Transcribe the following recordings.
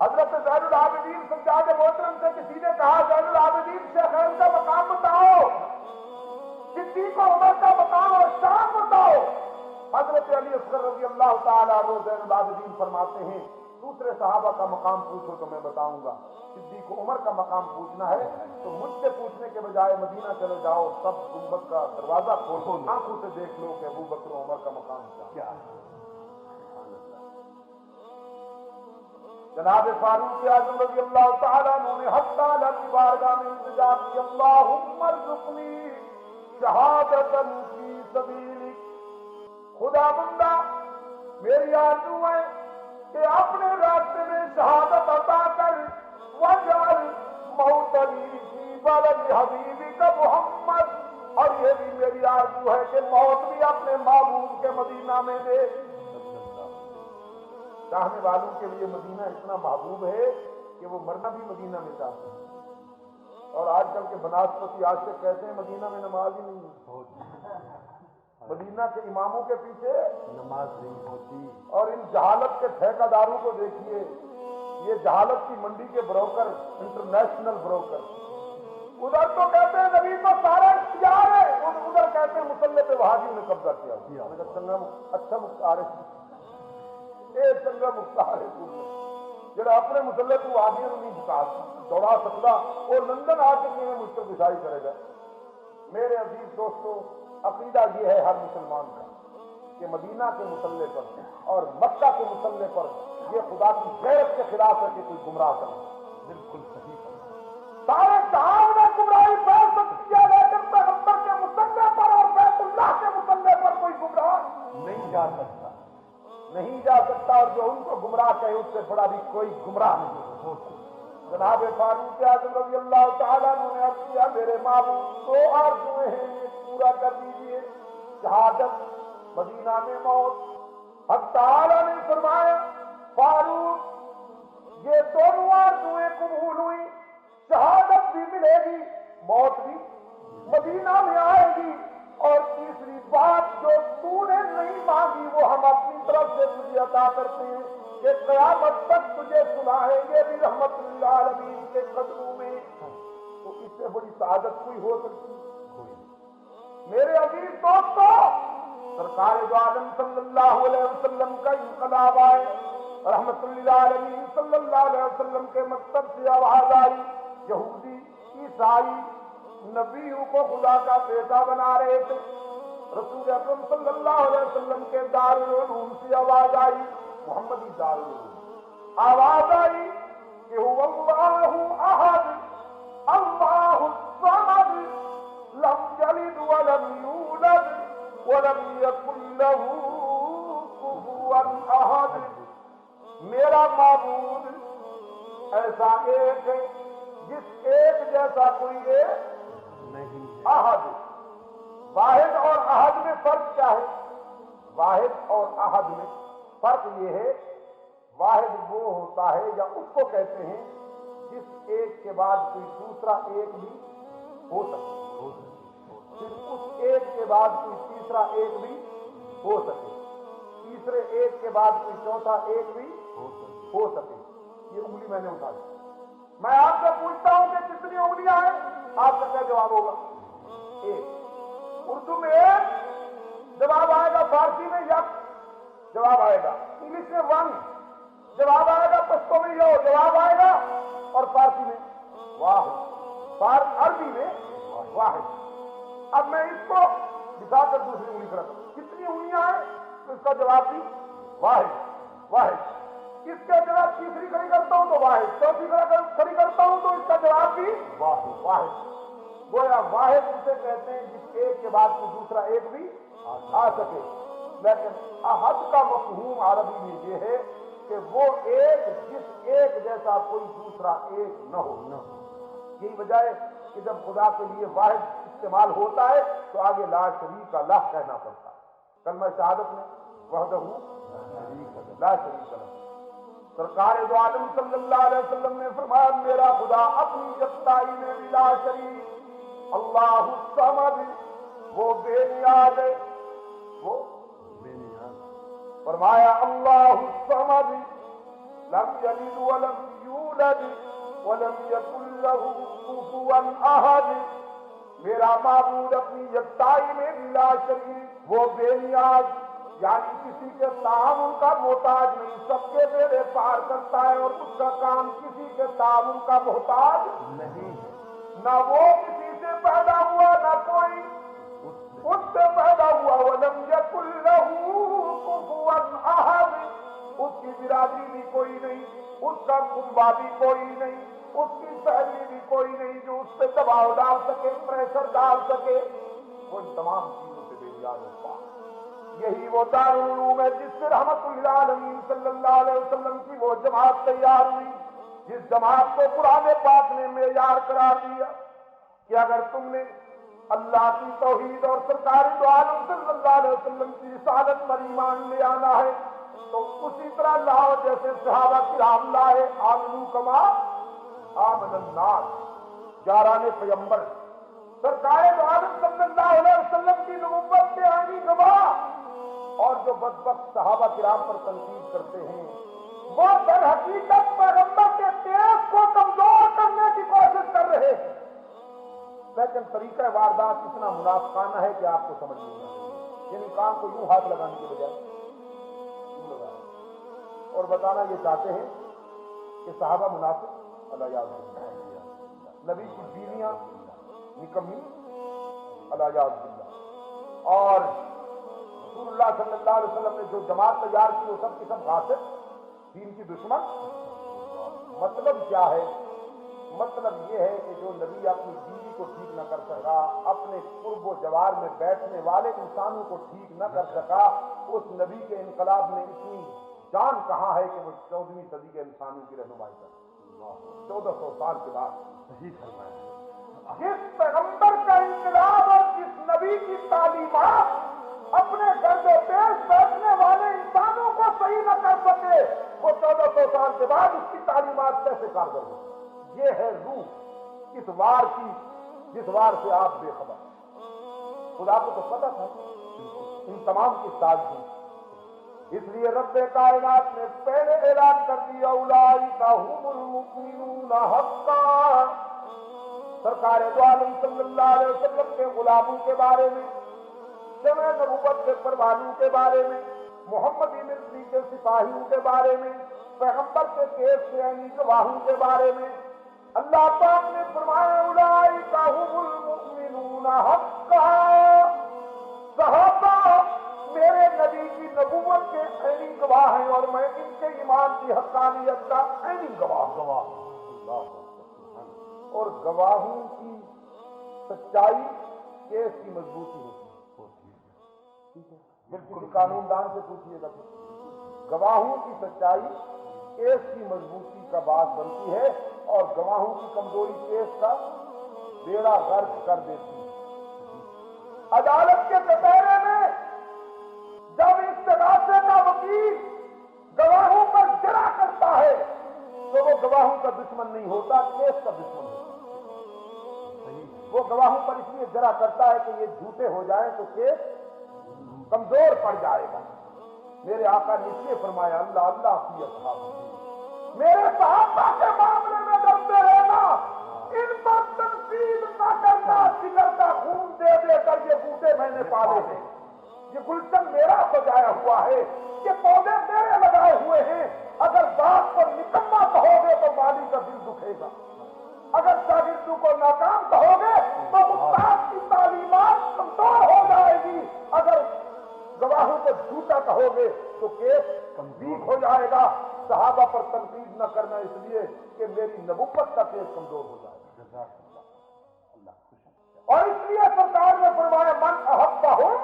حضرت زین العابدین سجاد محترم سے کسی نے کہا زین العابدین شیخین کا مقام بتاؤ، صدیق و عمر کا بتاؤ، شان بتاؤ۔ حضرت علی اصغر رضی اللہ تعالیٰ عنہ زین العابدین فرماتے ہیں دوسرے صحابہ کا مقام پوچھو تو میں بتاؤں گا، صدیق و عمر کا مقام پوچھنا ہے تو مجھ سے پوچھنے کے بجائے مدینہ چلے جاؤ، سب گنبد کا دروازہ کھولو، آنکھوں سے دیکھ لو کہ ابو بکر و عمر کا مقام کیا ہے۔ جناب فاروق اعظم رضی اللہ تعالیٰ عنہ نے حق تعالیٰ کی بارگاہ میں التجا کی، اللہم ارزقنی شہادتا فی سبیلک، خدا بندہ میری آرزو ہے کہ اپنے راستے میں شہادت عطا کر، وجعل موتنی فی بلد حبیبک محمد، اور یہ بھی میری آرزو ہے کہ موت بھی اپنے محبوب کے مدینہ میں دے۔ چاہنے والوں کے لیے مدینہ اتنا محبوب ہے کہ وہ مرنا بھی مدینہ میں چاہتے ہیں، اور آج کل کے بناسپتی عاشق کہتے ہیں مدینہ میں نماز ہی نہیں ہوتی، مدینہ کے اماموں کے پیچھے نماز نہیں ہوتی۔ اور ان جہالت کے ٹھیکہ داروں کو دیکھیے، یہ جہالت کی منڈی کے بروکر، انٹرنیشنل بروکر، ادھر تو کہتے ہیں نبی کو سارا اختیار ہے، ادھر کہتے ہیں مسلح پہ وہابیوں نے قبضہ کیا۔ اچھا مختار ہے، یہ چنگا مختار ہے جڑا اپنے مسلح کو وہابیوں نہیں دوڑا سکتا، وہ لندن آ کے کیوں مشکل کشائی کرے گا۔ میرے عزیز دوستو، عقیدہ یہ ہے ہر مسلمان کا کہ مدینہ کے مسلح پر اور مکہ کے مسلح پر یہ خدا کی غیرت کے خلاف ہے کہ کوئی گمراہ کرے۔ بالکل صحیح، سارے جہان میں گمراہی پھیل سکتی ہے لیکن پیغمبر کے مسلح پر اور بیت اللہ کے مسلح پر کوئی گمراہ نہیں جا سکتا، نہیں جا سکتا، اور جو ان کو گمراہ کہے اس سے بڑا بھی کوئی گمراہ نہیں ہو سکتا۔ جناب فاروق اعظم رضی اللہ تعالیٰ عنہ نے عرض کیا میرے معبود دو آرزویں ہیں، یہ پورا کر دیجیے، شہادت، مدینہ میں موت۔ حق تعالیٰ نے فرمایا فاروق یہ دونوں آرزویں قبول ہوئی، شہادت بھی ملے گی، موت بھی مدینہ میں آئے گی، اور تیسری بات جو تو نے نہیں مانگی وہ ہم اپنی طرف سے تجھے عطا کرتے ہیں کہ قیامت تک تجھے سنائیں گے بھی رحمت للعالمین کے قدموں میں۔ تو اس سے بڑی سعادت کوئی ہو سکتی؟ میرے عزیز دوستو، سرکار دو عالم صلی اللہ علیہ وسلم کا انقلاب آئے، رحمت للعالمین صلی اللہ علیہ وسلم کے مکتب سے آواز آئی، یہودی عیسائی نبیوں کو خدا کا بیٹا بنا رہے تھے۔ رسول اکرم صلی اللہ علیہ وسلم کے دارالعلوم سے آواز آئی، محمدی دارالعلوم، آواز آئی کہ هو اللہ احد اللہ الصمد لم یلد ولم یولد ولم یکن له کفوا احد۔ میرا معبود ایسا ایک ہے جس ایک جیسا کوئی ایک نہیں، احد۔ واحد اور احد میں فرق کیا ہے؟ واحد اور احد میں فرق یہ ہے، واحد وہ ہوتا ہے یا اس کو کہتے ہیں جس ایک کے بعد کوئی دوسرا ایک بھی ہو سکے، پھر اس ایک کے بعد کوئی تیسرا ایک بھی ہو سکے، تیسرے ایک کے بعد کوئی چوتھا ایک بھی ہو سکے۔ یہ انگلی میں نے اٹھا دی، میں آپ سے پوچھتا ہوں کہ کتنی انگلیاں ہیں، آپ کا کیا جواب ہوگا؟ ایک۔ اردو میں ایک جواب آئے گا، فارسی میں یک جواب آئے گا، انگلش میں ون جواب آئے گا، پشتو میں یو جواب آئے گا، اور فارسی میں واحد، عربی میں واحد۔ اب میں اس کو دکھا کر دوسری انگلی کرتا ہوں، کتنی انگلیاں ہیں تو اس کا جواب بھی واحد واحد۔ اس کا جواب تیسری کھڑی کرتا ہوں تو واحد، چوتھی کھڑی کرتا ہوں تو اس کا جواب بھی واحد۔ گویا واحد اسے کہتے ہیں جس ایک کے بعد کوئی دوسرا ایک بھی آ سکے، لیکن احد کا مفہوم عربی میں یہ ہے کہ وہ ایک جس ایک جیسا کوئی دوسرا ایک نہ ہو۔ یہی وجہ ہے کہ جب خدا کے لیے واحد استعمال ہوتا ہے تو آگے لا شریک کا لا کہنا پڑتا ہے۔ کلمہ شہادت میں وحدہ لا شریک لہ۔ سرکار دو عالم صلی اللہ علیہ وسلم نے فرمایا میرا خدا اپنی یکتائی میں لا شریک، اللہ الصمد، وہ بے نیاز ہے، وہ بے نیاز۔ فرمایا اللہ الصمد لم یلد ولم یولد ولم یکن له کفوا احد۔ میرا معبود اپنی یکتائی میں لا شریک، وہ بے نیاز یعنی کسی کے تعاون کا محتاج نہیں، سب کے بیڑے پار کرتا ہے اور اس کا کام کسی کے تعاون کا محتاج نہیں ہے۔ نہ وہ کسی سے پیدا ہوا نہ کوئی اس سے پیدا ہوا۔ وَلَمْ يَكُنْ لَهُ كُفُوًا أَحَدٌ، اس کی برادری بھی کوئی نہیں، اس کا کنبہ بھی کوئی نہیں، اس کی سہیلی بھی کوئی نہیں جو اس پہ دباؤ ڈال سکے، پریشر ڈال سکے۔ وہ ان تمام چیزوں سے بے نیاز ہوتا ہے۔ یہی وہ دارالعلوم ہے جس سے رحمت للعالمین صلی اللہ علیہ وسلم کی وہ جماعت تیار ہوئی، جس جماعت کو قرآن پاک نے معیار قرار دیا کہ اگر تم نے اللہ کی توحید اور سرکار دو عالم صلی اللہ علیہ وسلم کی رسالت پر ایمان لے آنا ہے تو اسی طرح لاؤ جیسے صحابہ کرام لائے۔ آمنو کما آمن الناس، یاران پیغمبر سرکار دو عالم صلی اللہ علیہ وسلم کی نبوت کے آئینی گواہ، اور جو بدبخت صحابہ کرام پر تنقید کرتے ہیں وہ در حقیقت پیغمبر کے تیز کو کمزور کرنے کی کوشش کر رہے ہیں، لیکن طریقہ واردات اتنا منافقانہ ہے کہ آپ کو سمجھ نہیں آئے، یعنی کام کو یوں ہاتھ لگانے کے بجائے یوں لگانا اور بتانا یہ چاہتے ہیں کہ صحابہ منافق اللہ یاد باللہ، نبی کی بیویاں نکمی اللہ یاد باللہ، اور رسول اللہ صلی اللہ علیہ وسلم نے جو جماعت تیار کی وہ سب کی سب غاصب، دین کی دشمن۔ مطلب کیا ہے؟ مطلب یہ ہے کہ جو نبی اپنی بیوی کو ٹھیک نہ کر سکا، اپنے قرب و جوار میں بیٹھنے والے انسانوں کو ٹھیک نہ کر سکا، اس نبی کے انقلاب نے اتنی جان کہاں ہے کہ وہ 14ویں صدی کے انسانوں کی رہنمائی کر 1400 سال کے بعد صحیح فرمایا۔ جس پیغمبر کا انقلاب اور جس نبی کی تعلیمات اپنے گرد و پیش بیٹھنے والے انسانوں کو صحیح نہ کر سکے، وہ 1400 سال کے بعد اس کی تعلیمات کیسے کارگر ہو؟ یہ ہے روح اس وار کی جس وار سے آپ بے خبر۔ خدا کو تو پتہ تھا ان تمام کی سازشیں، اس لیے رب کائنات نے پہلے اعلان کر دیا اولئک ھم المؤمنون حقا، سرکار دو عالم صلی اللہ علیہ وسلم کے غلاموں کے بارے میں، شمع نبوت کے پروانوں کے بارے میں، محمدی ملٹری کے سپاہیوں کے بارے میں، پیغمبر کے کیس کے عینی گواہوں کے بارے میں اللہ پاک نے فرمایا اولئک ھم المؤمنون حقا۔ صحابہ میرے نبی کی نبوت کے عینی گواہ ہیں اور میں ان کے ایمان کی حقانیت کا عینی گواہ۔ اور گواہوں کی سچائی کیس کی مضبوطی ہوتی ہے، بالکل قانون دان سے پوچھیے گا، گواہوں کی سچائی کیس کی مضبوطی کا باعث بنتی ہے اور گواہوں کی کمزوری کیس کا بیڑا غرق کر دیتی ہے۔ عدالت کے کٹہرے میں جب استغاثے کا وکیل گواہوں پر جرح کرتا ہے تو وہ گواہوں کا دشمن نہیں ہوتا، کیس کا دشمن ہوتا ہے۔ وہ گواہوں پر اس لیے جرح کرتا ہے کہ یہ جھوٹے ہو جائیں تو کیس کمزور پڑ جائے گا۔ میرے آقا نے اس لیے فرمایا اللہ اللہ فی اصحابہ، میرے صحابہ کے معاملے میں ڈرتے رہنا، ان پر تنقید نہ کرنا، جگر کا خون دے دے کر یہ بوٹے میں نے پالے ہیں، یہ گلشن میرا سجایا ہوا ہے، یہ پودے میرے لگائے ہوئے ہیں، اگر بات پر نکما کہو گے تو مالی کا دل دکھے گا، اگر شاگردوں کو ناکام کہو گے تو استاد کی تعلیمات کمزور ہو جائے گی، اگر گواہوں کو جھوٹا کہو گے تو کیس ویک ہو جائے گا۔ صحابہ پر تنقید نہ کرنا اس لیے کہ میری نبوت کا کیس کمزور ہو جائے گا، اور اس لیے سرکار نے فرمایا من احبہم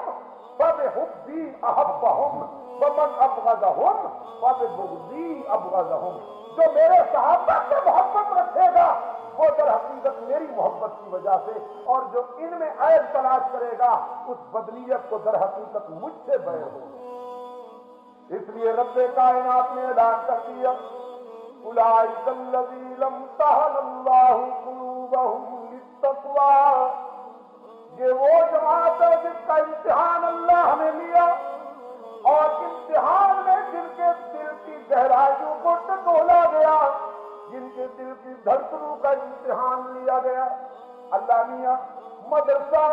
فبحبی احبہم ومن ابغضہم فببغضی ابغضہم، جو میرے صحابہ سے محبت رکھے گا وہ در حقیقت میری محبت کی وجہ سے، اور جو ان میں عیب تلاش کرے گا اس بدنیت کو در حقیقت مجھ سے بیر ہوگا۔ اس لیے رب کائنات نے اعلان کر دیا اولئک الذین امتحن اللہ قلوبہم للتقوی، یہ وہ جماعت ہے جس کا امتحان اللہ نے لیا اور امتحان میں جن کے دل کی گہرائیوں کو ٹٹول دل کی دھڑکنوں کا امتحان لیا گیا. اللہ میاں مدرسہ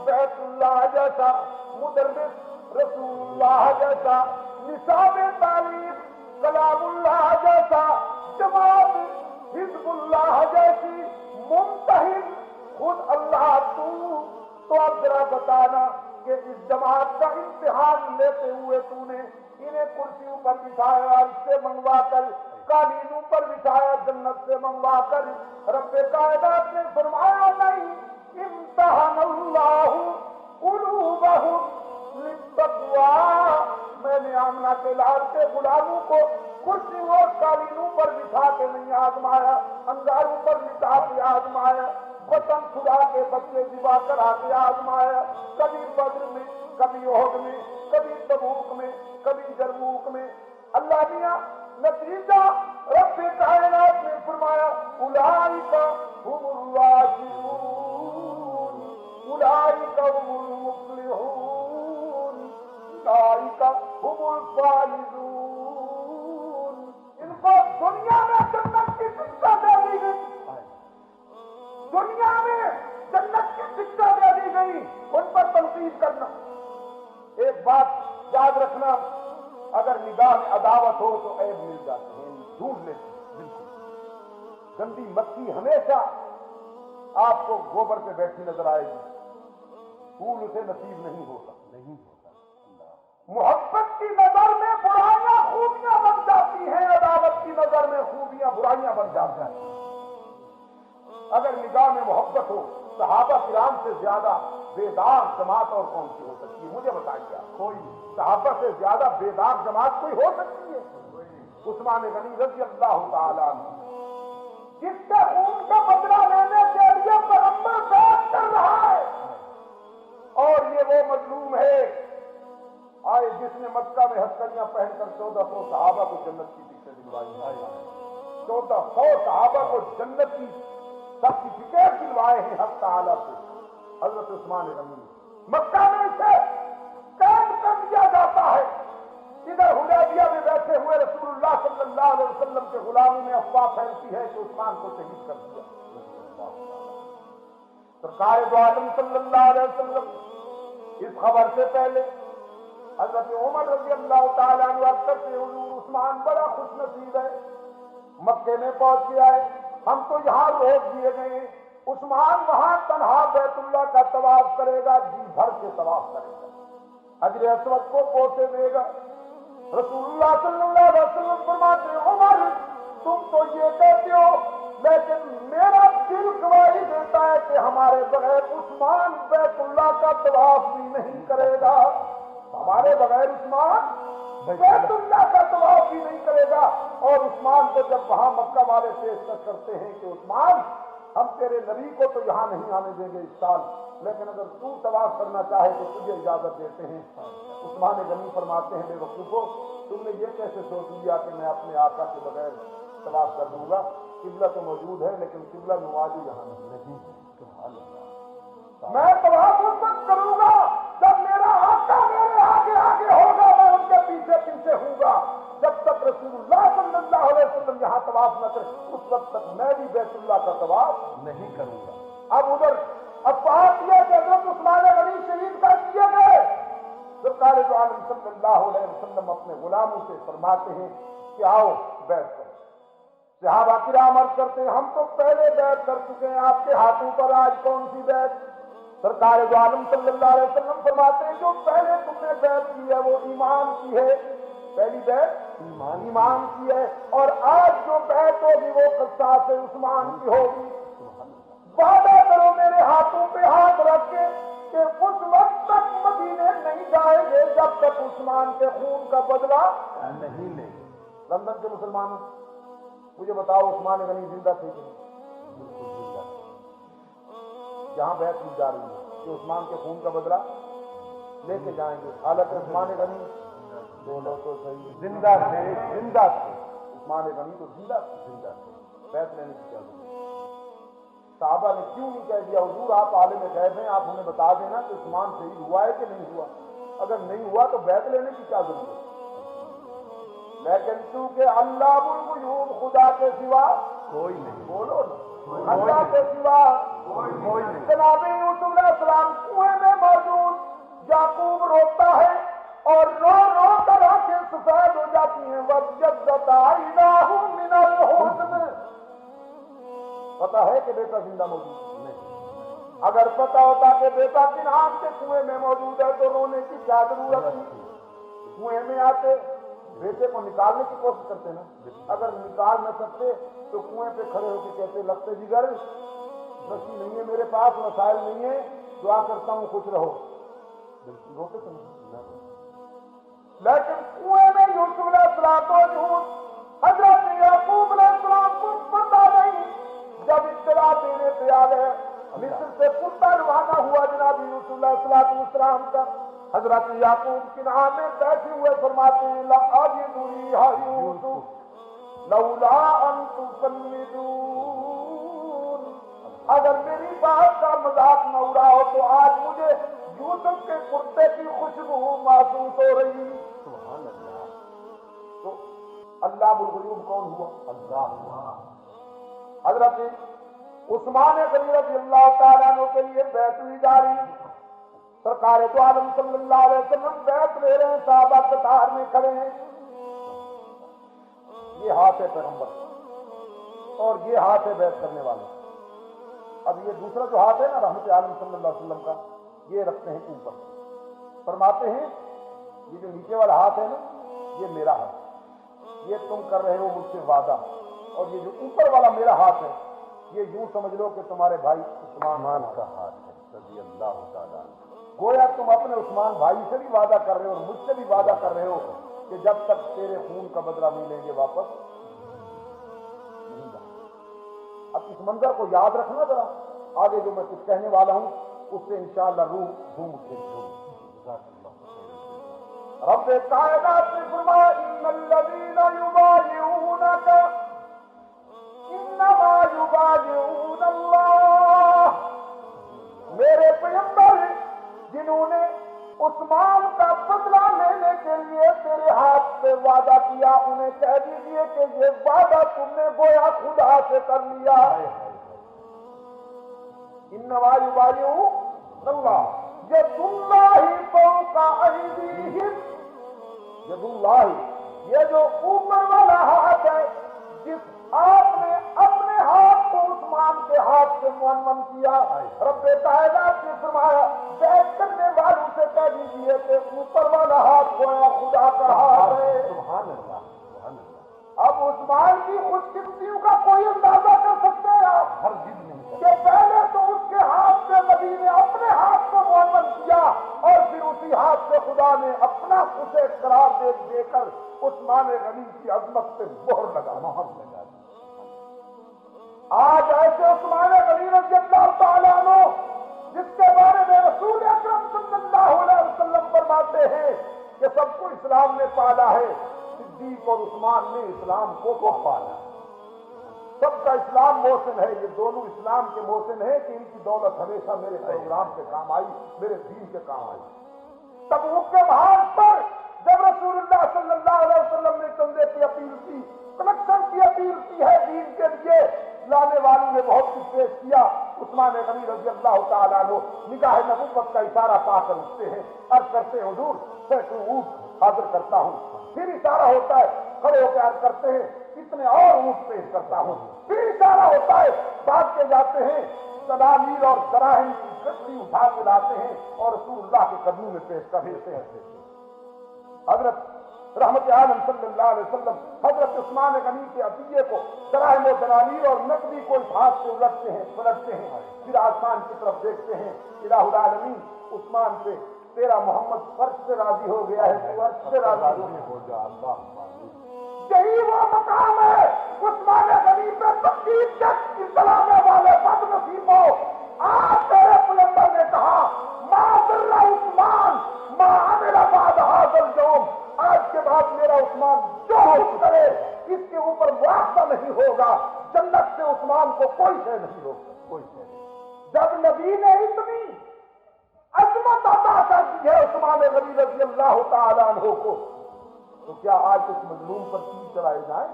بیت اللہ جیسا، مدرس رسول اللہ جیسا، نصاب تعلیم کلام اللہ جیسا، جماعت حزب اللہ جیسی ممتحن خود اللہ تو اب ذرا بتانا کہ اس جماعت کا امتحان لیتے ہوئے تو نے انہیں کرسیوں پر بٹھایا، اس سے منگوا کر قالینوں پر بٹھایا، جنت سے منگوا کر رب کائنات نے فرمایا نہیں، امتحان اللہ قلوبہم للتقویٰ، میں نے آمنہ کے لال کے غلاموں کو کرسیوں اور قالینوں پر بٹھا کے نہیں آزمایا، انگاروں پر بٹھا کے آزمایا، وطن خدا کے بچے ذبح کرا کے آزمایا، کبھی بدر میں، کبھی احد میں، کبھی تبوک میں، کبھی جرموک میں. اللہ میاں نتیجہ رب کائنات نے فرمایا اولئک هم الراشدون، اولئک هم المفلحون، اولئک هم الفائزون. ان کو دنیا میں جنت کی شکا دے دی گئی، دنیا میں جنت کی شکا دے دی گئی، ان پر تنقید کرنا. ایک بات یاد رکھنا، اگر نگاہ میں عداوت ہو تو عیب مل جاتے ہیں، ڈھونڈ لیتے ہیں. بالکل گندی مکھی ہمیشہ آپ کو گوبر پہ بیٹھی نظر آئے گی، پھول اسے نصیب نہیں ہوتا. محبت کی نظر میں برائیاں خوبیاں بن جاتی ہیں، عداوت کی نظر میں خوبیاں برائیاں بن جاتی ہیں. اگر نگاہ میں محبت ہو، صحابہ کرام سے زیادہ بیدار جماعت اور کون سی ہو سکتی ہے؟ مجھے بتائیے آپ، کوئی صحابہ سے زیادہ بیدار جماعت کوئی ہو سکتی ہے؟ عثمان غنی رضی اللہ تعالیٰ عنہ، جس کے خون کا بدلہ لینے کے لیے پیغمبر بیعت کر رہا ہے، اور یہ وہ مظلوم ہے آئے جس نے مکہ میں ہتھکڑیاں پہن کر 1400 صحابہ کو جنت کی ٹکٹیں دلوائی. 1400 صحابہ کو جنت کی سرٹیفکیٹ دلوائے ہیں حق تعالیٰ سے. حضرت عثمان غنی مکہ میں اسے قید کر دیا جاتا ہے. ادھر حدیبیہ میں بیٹھے ہوئے رسول اللہ صلی اللہ علیہ وسلم کے غلاموں میں افواہ پھیلتی ہے کہ عثمان کو شہید کر دیا. سرکار دو عالم صلی اللہ علیہ وسلم اس خبر سے پہلے حضرت عمر رضی اللہ تعالیٰ عنہ کرتے حضور عثمان بڑا خوش نصیب ہے، مکے میں پہنچ گیا ہے، ہم تو یہاں روک دیے گئے، عثمان وہاں تنہا بیت اللہ کا طواف کرے گا، جی بھر کے طواف کرے گا، حجر اسود کو پوچھے دے گا. رسول اللہ صلی اللہ علیہ وسلم فرماتے ہیں عمر تم تو یہ کہتے ہو، لیکن میرا دل گواہی دیتا ہے کہ ہمارے بغیر عثمان بیت اللہ کا طواف بھی نہیں کرے گا، ہمارے بغیر عثمان بیت اللہ کا طواف بھی نہیں کرے گا. اور عثمان کو جب وہاں مکہ والے پیشکش کرتے ہیں کہ عثمان ہم تیرے نبی کو تو یہاں نہیں آنے دیں گے اس سال، لیکن اگر تو طواف کرنا چاہے تو تجھے اجازت دیتے ہیں. عثمان غنی فرماتے ہیں بے وقوفو، تم نے یہ کیسے سوچ لیا کہ میں اپنے آقا کے بغیر طواف کر دوں گا؟ قبلہ تو موجود ہے لیکن قبلہ نمازی یہاں نہیں. میں طواف اس وقت کروں گا جب میرا آقا میرے آگے آگے ہوگا، میں ان کے پیچھے پیچھے ہوں گا. جب تک رسول اللہ صلی اللہ علیہ وسلم یہاں طواف نہ کرے اس وقت تک میں بھی بیت اللہ کا طواف نہیں کروں گا. اب ادھر افواہ یہ کہ حضرت عثمان غنی شہید کر دیے گئے. سرکار دو عالم صلی اللہ علیہ وسلم اپنے غلاموں سے فرماتے ہیں کہ آؤ بیعت کرو. صحابہ کرام عرض کرتے ہیں ہم تو پہلے بیعت کر چکے ہیں، آپ کے ہاتھوں پر آج کون سی بیعت؟ سرکار دو عالم صلی اللہ علیہ وسلم فرماتے ہیں جو پہلے تم نے بیعت کی ہے وہ ایمان کی ہے، پہلی بیعت ایمان کی ہے، اور آج جو بیعت ہوگی وہ قصاص عثمان کی ہوگی. وعدہ کرو میرے ہاتھوں پہ ہاتھ رکھ کے کہ اس وقت تک مدینے نہیں جائیں گے جب تک عثمان کے خون کا بدلہ نہیں لیں گے. لندن کے مسلمانوں مجھے بتاؤ عثمان غنی زندہ تھے کہ بالکل زندہ تھے. یہاں بیعت کی جا رہی ہے کہ عثمان کے خون کا بدلہ لے کے جائیں گے، حالت عثمان غنی بولو تو صحیح زندہ تھے. زندہ تھے عثمان غنی تو زندہ تھے، بیعت لینے کی ضرورت. صحابہ نے کیوں نہیں کہہ دیا حضور آپ عالم غیب ہیں، آپ ہمیں بتا دینا کہ عثمان شہید ہوا ہے کہ نہیں ہوا، اگر نہیں ہوا تو بیعت لینے کی کیا ضرورت. لیکن چونکہ علام الغیوب خدا کے سوا کوئی نہیں، بولو نا، اللہ کے سوا کوئی نہیں۔ جناب یوسف علیہ السلام کنویں میں موجود، یعقوب روتا ہے اور رو رو کر آنکھیں سفید ہو جاتی ہیں، وَابْيَضَّتْ عَيْنَاهُ مِنَ الْحُزْنِ۔ پتا ہے کہ بیٹا زندہ موجود نہیں، اگر پتا ہوتا کہ بیٹا کنعان کے کنویں میں موجود ہے تو رونے کی کیا ضرورت تھی؟ کنویں میں آتے بیٹے کو نکالنے کی کوشش کرتے نا، اگر نکال نہ سکتے تو کنویں پہ کھڑے ہو کے کہتے لگتے جگر رسی نہیں ہے میرے پاس، وسائل نہیں ہے، دعا کرتا ہوں خوش رہو، روتے تو نہیں۔ لیکن کنویں میں یوسف علیہ السلام موجود، حضرت یعقوب علیہ السلام کو پتا نہیں، جب اطلاع دینے پہ آ گئے مصر سے کتا روانہ ہوا جناب یوسف علیہ السلام کا، حضرت یعقوب کنعان میں بیٹھے ہوئے فرماتے ہیں لَأَجِدُ رِيحَ یوسف لولا ان تفندون، اگر میری بات کا مذاق نہ اڑاؤ تو آج مجھے یوسف کے کرتے کی خوشبو محسوس ہو رہی۔ سبحان اللہ۔ تو اللہ بالغیوب کون ہوا؟ اللہ ہوا۔ حضرت عثمان غنی رضی اللہ تعالیٰ عنہ کے لیے بیعت لی جا رہی، سرکار دو عالم صلی اللہ علیہ وسلم بیعت لے رہے ہیں، صحابہ قطار میں کھڑے ہیں، یہ ہاتھ ہے پیغمبر اور یہ ہاتھ ہے بیعت کرنے والے، اب یہ دوسرا جو ہاتھ ہے نا رحمت عالم صلی اللہ علیہ وسلم کا، یہ رکھتے ہیں اوپر، فرماتے ہیں یہ جو نیچے والا ہاتھ ہے نا یہ میرا ہے، یہ تم کر رہے ہو مجھ سے وعدہ، اور یہ جو اوپر والا میرا ہاتھ ہے یہ یوں سمجھ لو کہ تمہارے بھائی عثمان کا ہاتھ ہے رضی اللہ تعالیٰ عنہ۔ گویا تم اپنے عثمان بھائی سے بھی وعدہ کر رہے ہو اور مجھ سے بھی وعدہ کر رہے ہو کہ جب تک تیرے خون کا بدلہ نہیں لیں گے واپس نہیں جاؤں۔ اب اس منظر کو یاد رکھنا ذرا، آگے جو میں کچھ کہنے والا ہوں اس سے انشاءاللہ روح جھوم اٹھے گی۔ رب کائنات نے فرمایا ان الذین یبایعونک انما یبایعون اللہ، میرے پیغمبر جنہوں نے عثمان کا بدلہ لینے کے لیے تیرے ہاتھ سے وعدہ کیا انہیں کہہ دیجئے کہ یہ وعدہ تم نے گویا خدا سے کر لیا۔ انما یبایعون اللہ ید اللہ فوق ایدیہم، ید اللہ یہ جو اوپر والا ہاتھ ہے جس آپ نے اپنے ہاتھ کو عثمان کے ہاتھ سے منمن کیا، رب کائنات نے فرمایا بیعت کرنے والوں سے کہہ دیجیے کہ اوپر والا ہاتھ گویا خدا کا ہاتھ ہے۔ سبحان اللہ، سبحان اللہ۔ اب عثمان کی خوش قسمتیوں کا کوئی اندازہ کر سکتے ہیں آپ؟ ہر چیز نہیں کہ پہلے تو اس کے ہاتھ سے نبی نے اپنے ہاتھ کو معمن کیا اور پھر اسی ہاتھ سے خدا نے اپنا اسے قرار دے کر عثمان غنی کی عظمت پہ مہر لگا۔ آج ایسے عثمان غنی رضی اللہ تعالیٰ عنہ جس کے بارے میں رسول اکرم صلی اللہ علیہ وسلم فرماتے ہیں کہ سب کو اسلام نے پالا ہے، صدیق اور عثمان نے اسلام کو پالا، سب کا اسلام محسن ہے، یہ دونوں اسلام کے محسن ہیں کہ ان کی دولت ہمیشہ میرے پروگرام کے کام آئی، میرے دین کے کام آئی۔ تبوک کے بہار پر جب رسول اللہ صلی اللہ علیہ وسلم نے چندے کی اپیل کی، کلیکشن کی اپیل کی ہے دین کے لیے، لانے والوں نے بہت کچھ پیش کیا، عثمان غنی رضی اللہ تعالیٰ عنہ نگاہ نبوت کا اشارہ پا کر اٹھتے ہیں، عرض کرتے ہیں حضور سینکڑوں اونٹ حاضر کرتا ہوں، پھر اشارہ ہوتا ہے کھڑے ہو کے عرض کرتے ہیں کتنے اور اونٹ پیش کرتا ہوں، پھر اشارہ ہوتا ہے بات کے جاتے ہیں سنانیر اور دراہم کی گٹی اٹھا کے لاتے ہیں اور رسول اللہ کے قدموں میں پیش کر دیتے ہیں۔ حضرت رحمت عالم صلی اللہ علیہ وسلم حضرت عثمان غنی کے عطیے کو دراہم و دنانیر اور نقدی کو اس ہاتھ سے پلٹتے ہیں، پھر آسمان کی طرف دیکھتے ہیں، الہ العالمین عثمان پہ تیرا محمد فرش سے راضی ہو گیا ہے، فرش سے راضی ہو جا اللہ۔ یہی وہ مقام ہے عثمان غنی پہ تقدیر تک اطلاع والے بد نصیبوں، آج تیرے پیغمبر نے کہا ما ضر عثمان ما عمل بعد هذا اليوم، آج کے بعد میرا عثمان جو کچھ کرے اس کے اوپر مواخذہ نہیں ہوگا، جنت سے عثمان کو کوئی شے نہیں ہوگا، کوئی شے نہیں۔ جب نبی نے اتنی عظمت عطا کر دی ہے عثمان غنی رضی اللہ تعالیٰ عنہ کو، تو کیا آج اس مظلوم پر تیر چلائے جائیں؟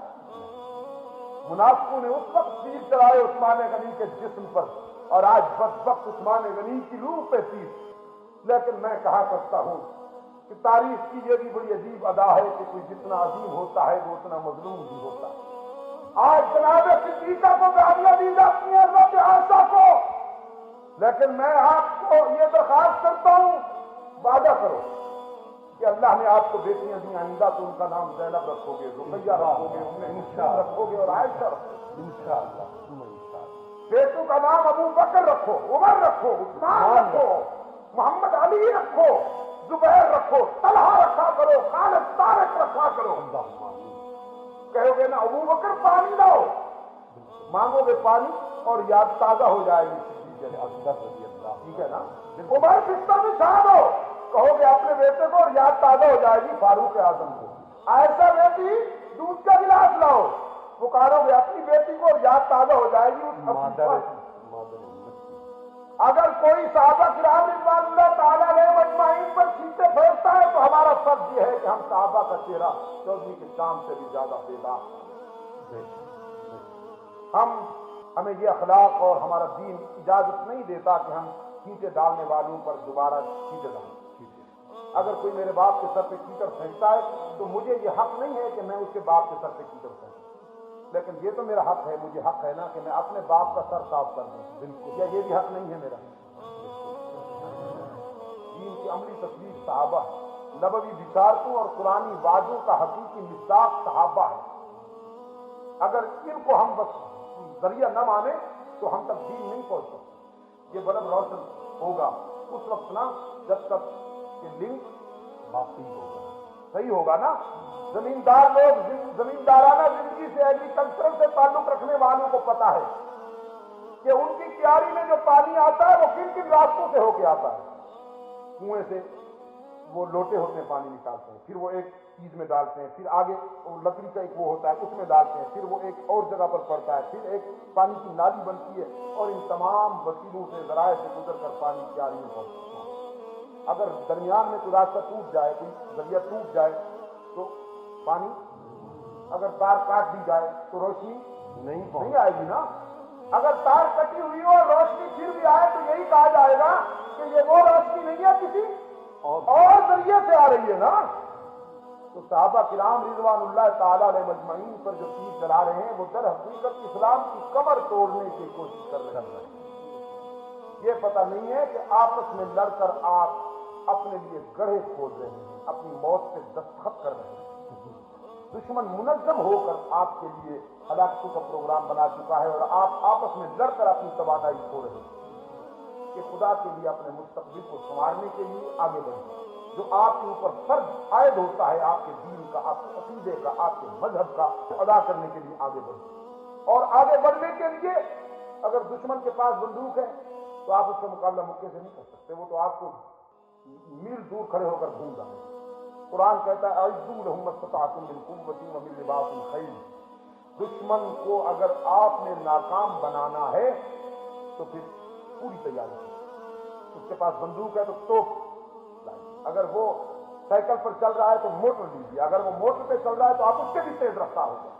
منافقوں نے اس وقت تیر چلائے عثمان غنی کے جسم پر، اور آج بدبخت عثمان غنی کی روح پہ تیر۔ لیکن میں کہا کرتا ہوں کہ تاریخ کی یہ بھی بڑی عجیب ادا ہے کہ کوئی جتنا عظیم ہوتا ہے وہ اتنا مظلوم بھی ہوتا ہے۔ آج جناب صدیقہ کو گالیاں دی جاتی ہیں حضرت عائشہ کو، لیکن میں آپ کو یہ درخواست کرتا ہوں، وعدہ کرو کہ اللہ نے آپ کو بیٹیاں دی، آئندہ تو ان کا نام زینب رکھو گے، رقیہ رکھو گے، رکھو گے اور عائشہ رکھو گے انشاءاللہ۔ بیٹوں کا نام ابو بکر رکھو، عمر رکھو، عثمان رکھو، محمد علی رکھو، زبیر رکھو، طلحہ رکھا کرو، خالد طارق رکھا کرو۔ کہو گے نا ابو بکر پانی لاؤ، مانگو گے پانی اور یاد تازہ ہو جائے گی، ٹھیک ہے نا؟ عمر بستر میں چھا دو، کہو گے اپنے بیٹے کو اور یاد تازہ ہو جائے گی فاروق اعظم کو۔ ایسا بیٹی دودھ کا گلاس لاؤ، پکارو گے اپنی بیٹی کو اور یاد تازہ ہو جائے گی اس اگر کوئی صحابہ کرام رضوان اللہ تعالیٰ علیہ مجمعین پر چھینٹے پھینکتا ہے تو ہمارا فرض یہ ہے کہ ہم صحابہ کا چہرہ چودھری کے شام سے بھی زیادہ بیدار ہمیں یہ اخلاق اور ہمارا دین اجازت نہیں دیتا کہ ہم چھینٹے ڈالنے والوں پر دوبارہ چھینٹے ڈالیں۔ اگر کوئی میرے باپ کے سر پہ کیچڑ پھینکتا ہے تو مجھے یہ حق نہیں ہے کہ میں اس کے باپ کے سر پہ کیچڑ پھینکوں، لیکن یہ تو میرا حق ہے، مجھے حق ہے نا کہ میں اپنے باپ کا سر صاف کر دوں۔ بالکل، کیا یہ بھی حق نہیں ہے میرا؟ دین کی عملی تصویر صحابہ ہے، نبوی بشارتوں اور قرآنی وعدوں کا حقیقی مصداق صحابہ ہے۔ اگر ان کو ہم بس ذریعہ نہ مانے تو ہم تک دین نہیں پہنچ سکتے۔ یہ بلب روشن ہوگا اس وقت نا جب تک کہ لنک واقعی ہوگا، صحیح ہوگا نا۔ زمیندار لوگ زمیندارانہ زندگی سے، ایگریکلچر سے تعلق رکھنے والوں کو پتا ہے کہ ان کی کیاری میں جو پانی آتا ہے وہ کن کن راستوں سے ہو کے آتا ہے۔ کنویں سے وہ لوٹے ہوتے ہیں، پانی نکالتے ہیں، پھر وہ ایک چیز میں ڈالتے ہیں، پھر آگے لکڑی کا ایک وہ ہوتا ہے اس میں ڈالتے ہیں، پھر وہ ایک اور جگہ پر پڑتا ہے، پھر ایک پانی کی نالی بنتی ہے، اور ان تمام وسیلوں سے، ذرائع سے گزر کر پانی کیاری میں پہنچتا ہے۔ اگر درمیان میں کوئی راستہ ٹوٹ جائے، کوئی ذریعہ ٹوٹ جائے تو پانی، اگر تار کاٹ دی جائے تو روشنی نہیں آئے گی نا۔ اگر تار کٹی ہوئی ہو اور روشنی پھر بھی آئے تو یہی کہا جائے گا کہ یہ وہ روشنی نہیں ہے، کسی اور ذریعے سے آ رہی ہے نا۔ تو صحابہ کرام رضوان اللہ تعالیٰ علیہ مجمعین پر جو تیر چلا رہے ہیں وہ در حقیقت اسلام کی کمر توڑنے کی کوشش کر رہے ہیں۔ یہ پتہ نہیں ہے کہ آپس میں لڑ کر آپ اپنے لیے گڑھے کھود رہے ہیں، اپنی موت پہ دستخط کر رہے ہیں۔ دشمن منظم ہو کر آپ کے لیے ہلاکتوں کا پروگرام بنا چکا ہے، اور آپ آپس میں لڑ کر اپنی توانائی کھو رہے ہیں کہ خدا کے لیے اپنے مستقبل کو سنوارنے کے لیے آگے بڑھیں۔ جو آپ کے اوپر فرض عائد ہوتا ہے آپ کے دین کا، آپ کے عقیدے کا، آپ کے مذہب کا، ادا کرنے کے لیے آگے بڑھیں۔ اور آگے بڑھنے کے لیے اگر دشمن کے پاس بندوق ہے تو آپ اس کا مقابلہ مکے سے نہیں کر سکتے، وہ تو آپ کو میل دور کھڑے ہو کر بھون ڈالیں۔ قرآن کہتا ہے اعدوا لهم ما استطعتم من قوة ومن رباط الخیل۔ دشمن کو اگر آپ نے ناکام بنانا ہے تو پھر پوری تیاری کریں۔ اس کے پاس بندوق ہے تو توپ لائیں، اگر وہ سائیکل پر چل رہا ہے تو موٹر لیجیے، اگر وہ موٹر پہ چل رہا ہے تو آپ اس سے بھی تیز رفتار ہو جائیں۔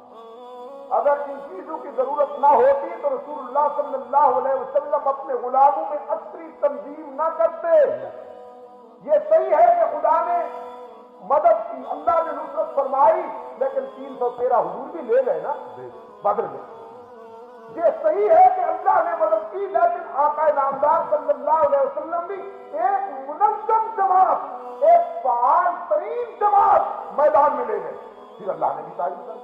اگر ان چیزوں کی ضرورت نہ ہوتی تو رسول اللہ صلی اللہ علیہ وسلم اپنے غلاموں میں عسکری تنظیم نہ کرتے۔ یہ صحیح ہے کہ خدا نے مدد کی، اللہ نے نصرت فرمائی، لیکن 313 حضور بھی لے گئے نا بدر میں۔ یہ صحیح ہے کہ اللہ نے مدد کی، لیکن آقا نامدار صلی اللہ علیہ وسلم بھی ایک منظم جماعت، ایک فعال ترین جماعت میدان میں لے گئے، پھر اللہ نے بھی تعریف کر